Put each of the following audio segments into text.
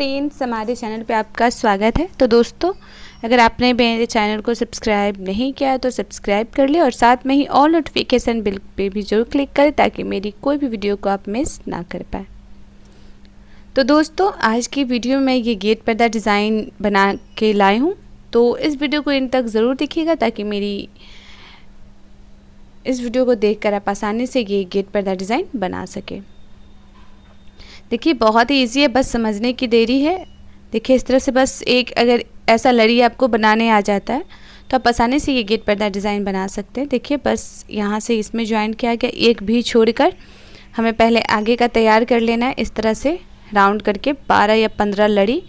Friends, हमारे channel पे आपका स्वागत है। तो दोस्तों, अगर आपने मेरे चैनल को सब्सक्राइब नहीं किया तो सब्सक्राइब कर ले और साथ में ही ऑल नोटिफिकेशन बिल पे भी जरूर क्लिक करें ताकि मेरी कोई भी वीडियो को आप मिस ना कर पाए। तो दोस्तों, आज की वीडियो में ये गेट पर्दा डिज़ाइन बना के लाई हूँ, तो इस वीडियो को इन तक ज़रूर देखिएगा ताकि मेरी इस वीडियो को देखकर आप आसानी से ये गेट पर्दा डिज़ाइन बना सके। देखिए, बहुत ही इजी है, बस समझने की देरी है। देखिए, इस तरह से बस एक अगर ऐसा लड़ी आपको बनाने आ जाता है तो आप आसानी से ये गेट पर्दा डिज़ाइन बना सकते हैं। देखिए, बस यहाँ से इसमें ज्वाइन किया गया, एक भी छोड़कर हमें पहले आगे का तैयार कर लेना है। इस तरह से राउंड करके 12 या 15 लड़ी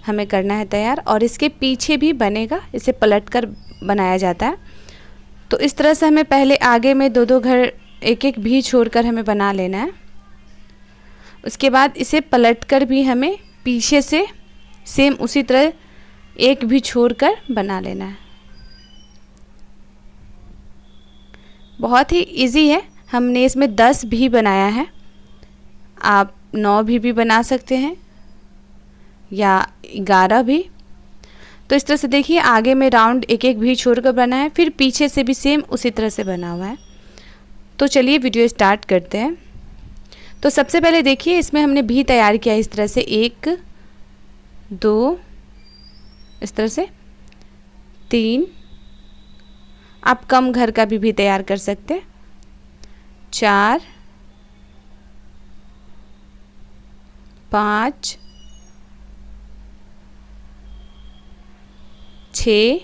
हमें करना है तैयार, और इसके पीछे भी बनेगा, इसे पलट कर बनाया जाता है। तो इस तरह से हमें पहले आगे में दो घर एक एक भी छोड़कर हमें बना लेना है। उसके बाद इसे पलटकर भी हमें पीछे से सेम उसी तरह एक भी छोड़कर बना लेना है। बहुत ही इजी है। हमने इसमें 10 भी बनाया है, आप 9 भी बना सकते हैं या 11 भी। तो इस तरह से देखिए, आगे में राउंड एक एक भी छोड़कर बना है, फिर पीछे से भी सेम उसी तरह से बना हुआ है। तो चलिए वीडियो स्टार्ट करते हैं। तो सबसे पहले देखिए, इसमें हमने भी तैयार किया इस तरह से 1 2, इस तरह से 3, आप कम घर का भी तैयार कर सकते हैं, 4 5 6,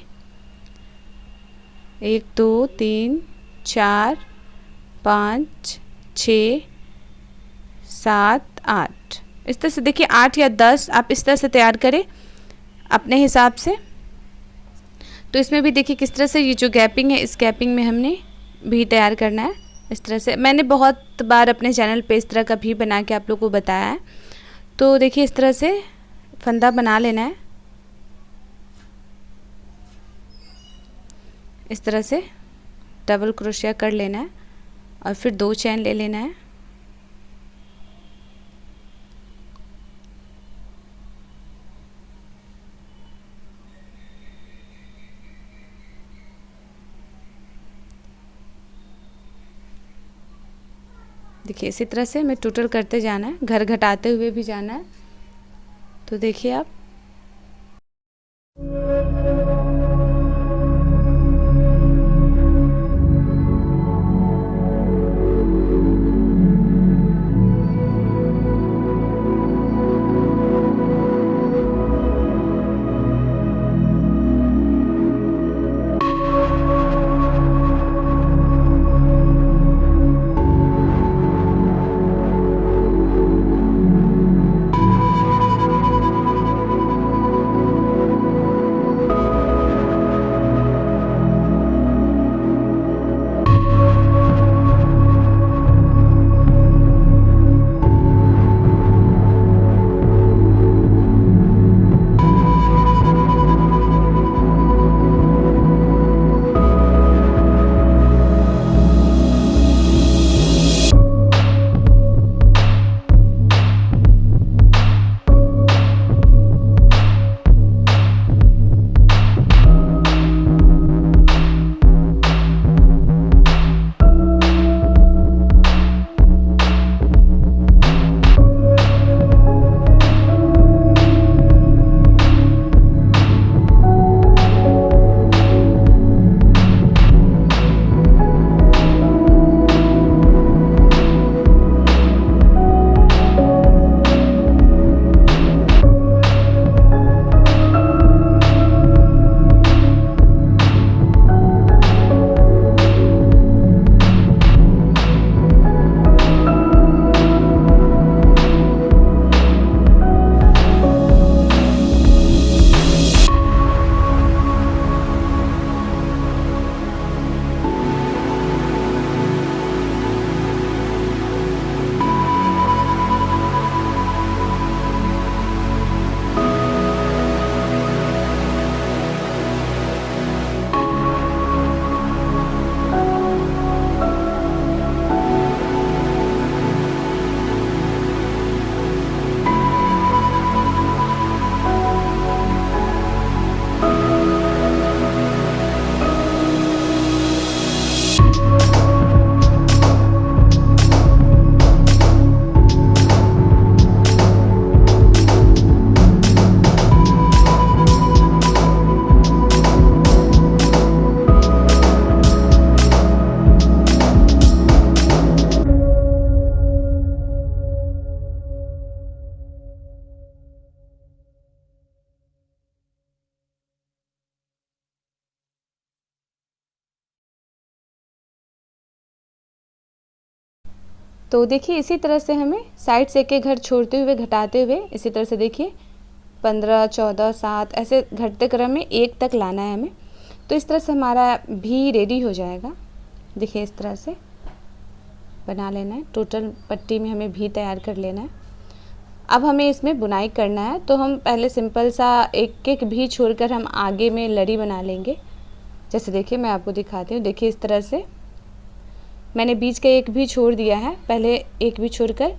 1 2 3 4 5 6 7 8, इस तरह से देखिए 8 या 10 आप इस तरह से तैयार करें अपने हिसाब से। तो इसमें भी देखिए किस तरह से ये जो गैपिंग है, इस गैपिंग में हमने भी तैयार करना है। इस तरह से मैंने बहुत बार अपने चैनल पे इस तरह का भी बना के आप लोगों को बताया है। तो देखिए, इस तरह से फंदा बना लेना है, इस तरह से डबल क्रोशिया कर लेना है और फिर 2 चैन ले लेना है। देखिए, इसी तरह से हमें टोटल करते जाना है, घर घटाते हुए भी जाना है। तो देखिए आप तो देखिए इसी तरह से हमें साइड से एक एक घर छोड़ते हुए घटाते हुए इसी तरह से देखिए 15, 14, 7 ऐसे घटते क्रम में 1 तक लाना है हमें। तो इस तरह से हमारा भी रेडी हो जाएगा। देखिए इस तरह से बना लेना है, टोटल पट्टी में हमें भी तैयार कर लेना है। अब हमें इसमें बुनाई करना है, तो हम पहले सिंपल सा एक एक भी छोड़कर हम आगे में लड़ी बना लेंगे। जैसे देखिए मैं आपको दिखाती हूँ। देखिए इस तरह से मैंने बीच का एक भी छोड़ दिया है, पहले एक भी छोड़कर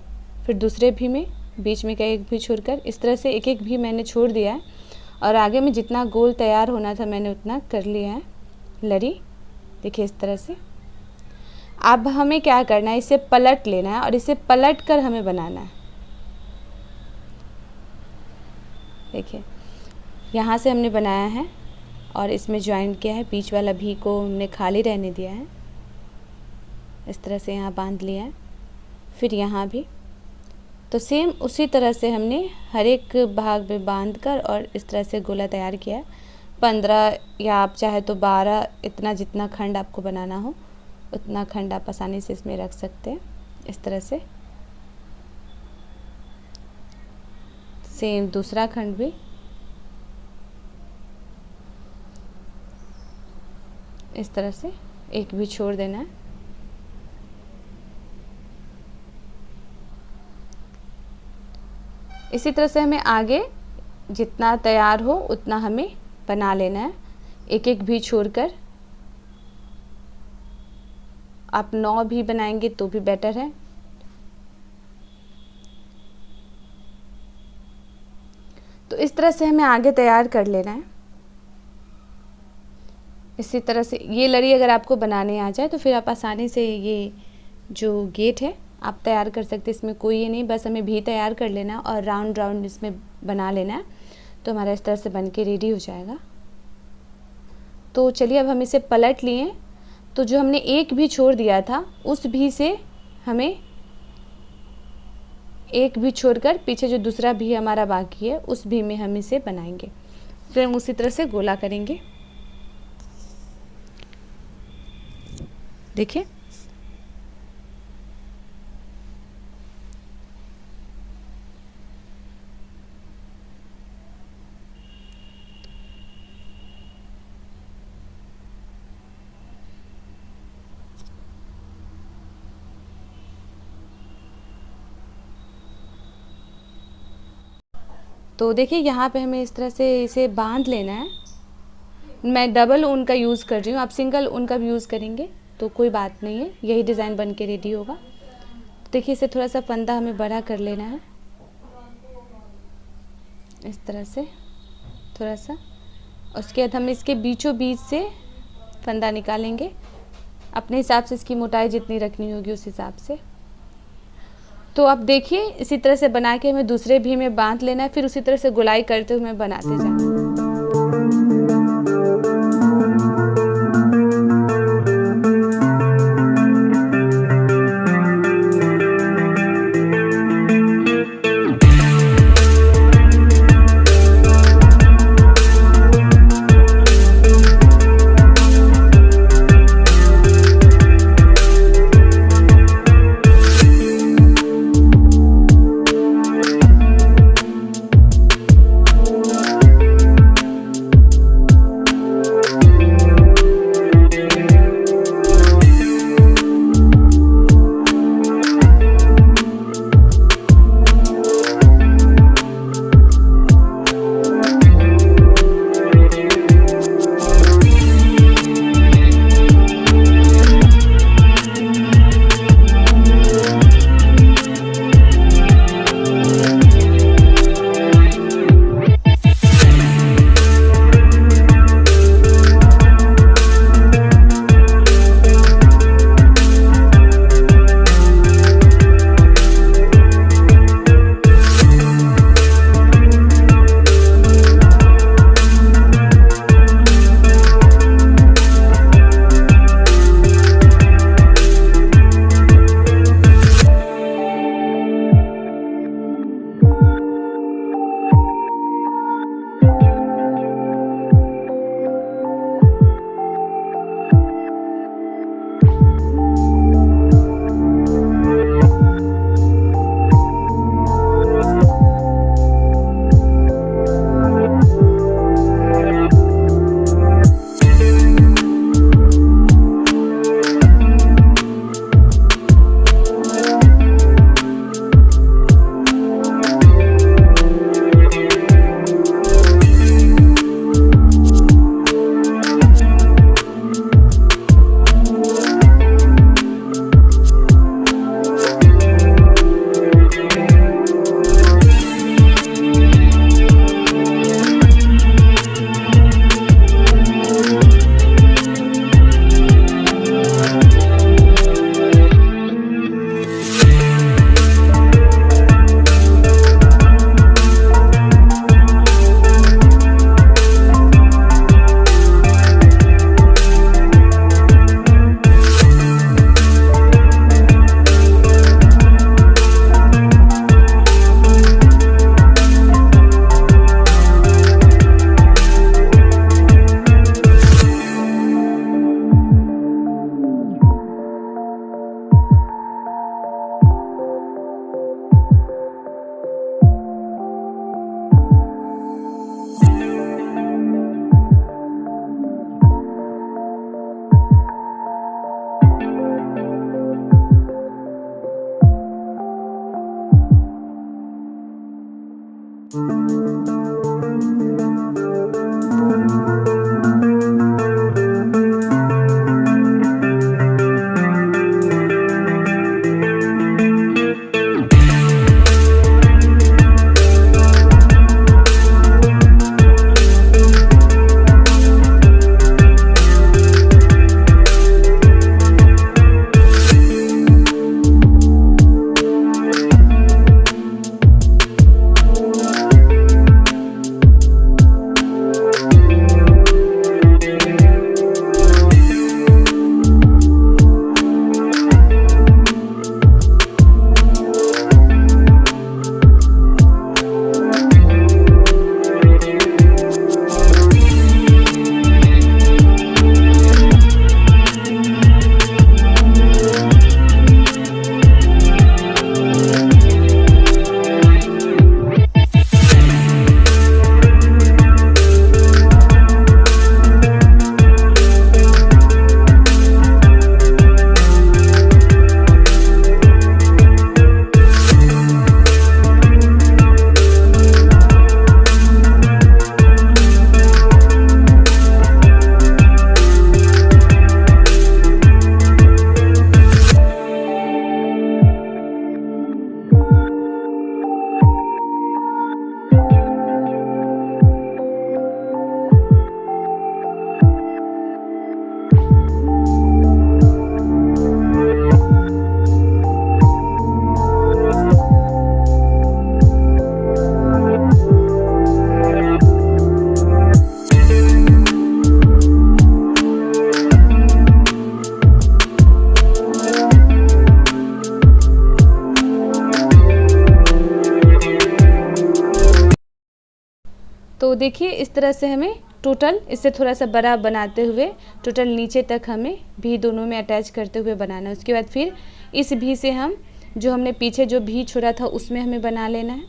फिर दूसरे भी में बीच में का एक भी छोड़कर इस तरह से एक एक भी मैंने छोड़ दिया है और आगे में जितना गोल तैयार होना था मैंने उतना कर लिया है लड़ी। देखिए इस तरह से। अब हमें क्या करना है, इसे पलट लेना है और इसे पलट कर हमें बनाना है। देखिए यहाँ से हमने बनाया है और इसमें ज्वाइन किया है, बीच वाला भी को हमने खाली रहने दिया है। इस तरह से यहाँ बांध लिया है, फिर यहाँ भी। तो सेम उसी तरह से हमने हर एक भाग में बांध कर और इस तरह से गोला तैयार किया है। 15 या आप चाहे तो 12, इतना जितना खंड आपको बनाना हो उतना खंड आप आसानी से इसमें रख सकते हैं। इस तरह से सेम दूसरा खंड भी इस तरह से एक भी छोड़ देना है। इसी तरह से हमें आगे जितना तैयार हो उतना हमें बना लेना है, एक एक भी छोड़कर। आप 9 भी बनाएंगे तो भी बेटर है। तो इस तरह से हमें आगे तैयार कर लेना है। इसी तरह से ये लड़ी अगर आपको बनाने आ जाए तो फिर आप आसानी से ये जो गेट है आप तैयार कर सकते हैं। इसमें कोई ये नहीं, बस हमें भी तैयार कर लेना और राउंड राउंड इसमें बना लेना है, तो हमारा इस तरह से बन के रेडी हो जाएगा। तो चलिए अब हम इसे पलट लिए। तो जो हमने एक भी छोड़ दिया था उस भी से हमें एक भी छोड़कर पीछे जो दूसरा भी हमारा बाकी है उस भी में हम इसे बनाएंगे। फिर हम उसी तरह से गोला करेंगे। देखिए तो देखिए यहाँ पे हमें इस तरह से इसे बांध लेना है। मैं डबल ऊन का यूज़ कर रही हूँ, आप सिंगल ऊन का भी यूज़ करेंगे तो कोई बात नहीं है, यही डिज़ाइन बन के रेडी होगा। तो देखिए इसे थोड़ा सा फंदा हमें बड़ा कर लेना है, इस तरह से थोड़ा सा। उसके बाद हम इसके बीचों बीच से फंदा निकालेंगे, अपने हिसाब से इसकी मोटाई जितनी रखनी होगी उस हिसाब से। तो अब देखिए इसी तरह से बना के हमें दूसरे भी में बांध लेना है, फिर उसी तरह से गोलाई करते हुए बनाते जाना। तो देखिए इस तरह से हमें टोटल इससे थोड़ा सा बड़ा बनाते हुए टोटल नीचे तक हमें भी दोनों में अटैच करते हुए बनाना है। उसके बाद फिर इस भी से हम जो हमने पीछे जो भी छोड़ा था उसमें हमें बना लेना है।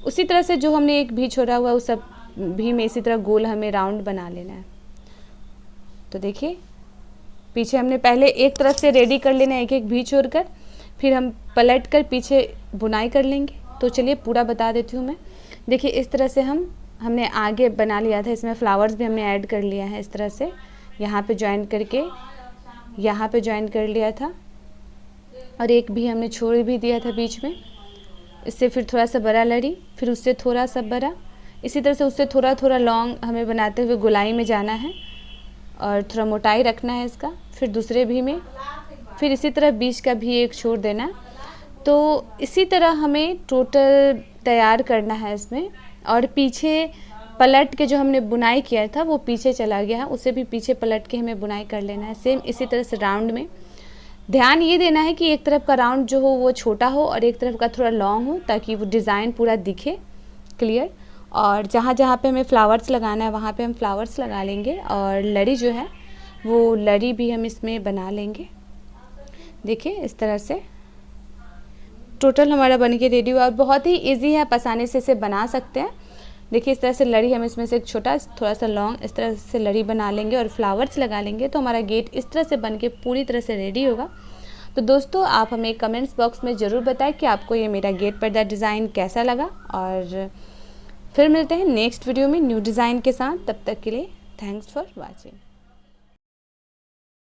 उसी तरह से जो हमने एक भी छोड़ा हुआ उस सब भी में इसी तरह गोल हमें राउंड बना लेना है। तो देखिए पीछे हमने पहले एक तरफ से रेडी कर लेना है एक एक भी छोड़कर, फिर हम पलट कर पीछे बुनाई कर लेंगे। तो चलिए पूरा बता देती हूँ मैं। देखिए इस तरह से हमने आगे बना लिया था, इसमें फ्लावर्स भी हमने ऐड कर लिया है। इस तरह से यहाँ पे ज्वाइन करके यहाँ पे ज्वाइन कर लिया था और एक भी हमने छोड़ भी दिया था बीच में। इससे फिर थोड़ा सा बड़ा लड़ी, फिर उससे थोड़ा सा बड़ा, इसी तरह से उससे थोड़ा थोड़ा लॉन्ग हमें बनाते हुए गोलाई में जाना है और थोड़ा मोटाई रखना है इसका। फिर दूसरे भी में फिर इसी तरह बीच का भी एक छोड़ देना है। तो इसी तरह हमें टोटल तैयार करना है इसमें। और पीछे पलट के जो हमने बुनाई किया था वो पीछे चला गया है, उसे भी पीछे पलट के हमें बुनाई कर लेना है। सेम इसी तरह से राउंड में ध्यान ये देना है कि एक तरफ का राउंड जो हो वो छोटा हो और एक तरफ का थोड़ा लॉन्ग हो, ताकि वो डिज़ाइन पूरा दिखे क्लियर। और जहाँ जहाँ पे हमें फ्लावर्स लगाना है वहाँ पे हम फ्लावर्स लगा लेंगे और लड़ी जो है वो लड़ी भी हम इसमें बना लेंगे। देखिए इस तरह से टोटल हमारा बनके रेडी हुआ और बहुत ही इजी है, आप आसानी से इसे बना सकते हैं। देखिए इस तरह से लड़ी हम इसमें से एक छोटा थोड़ा सा लॉन्ग इस तरह से लड़ी बना लेंगे और फ्लावर्स लगा लेंगे तो हमारा गेट इस तरह से बनके पूरी तरह से रेडी होगा। तो दोस्तों आप हमें कमेंट्स बॉक्स में ज़रूर बताएं कि आपको ये मेरा गेट पर्दा डिज़ाइन कैसा लगा। और फिर मिलते हैं नेक्स्ट वीडियो में न्यू डिज़ाइन के साथ। तब तक के लिए थैंक्स फॉर वॉचिंग।